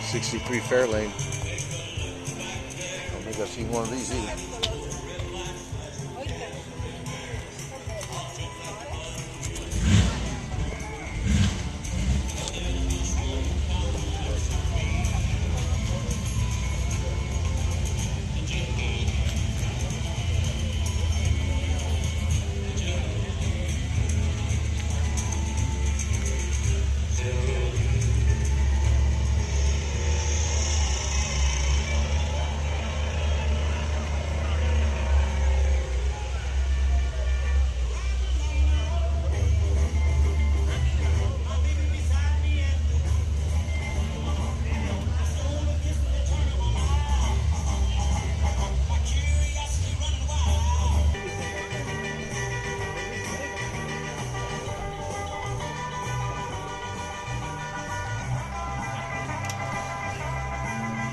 63 Fairlane. I don't think I've seen one of these either.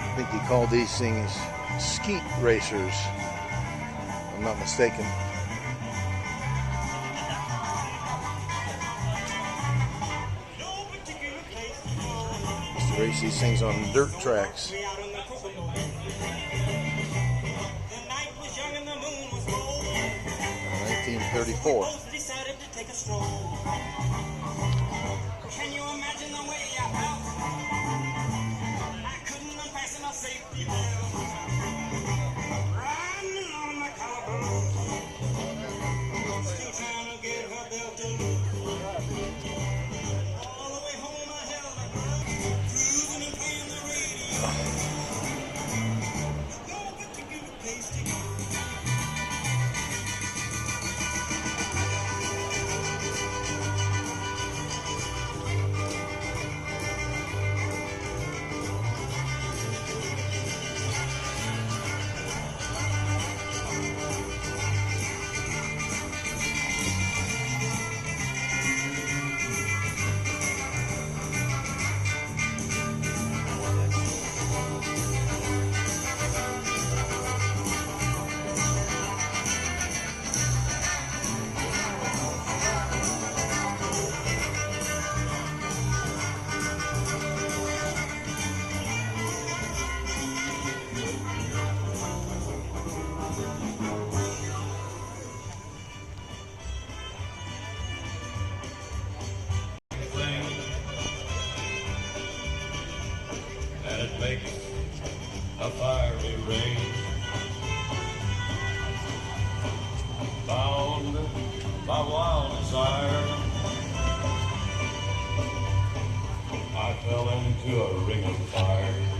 I think he called these things skeet racers, if I'm not mistaken. Used to race these things on dirt tracks. 1934. And it makes a fiery rain. Bound by wild desire, I fell into a ring of fire.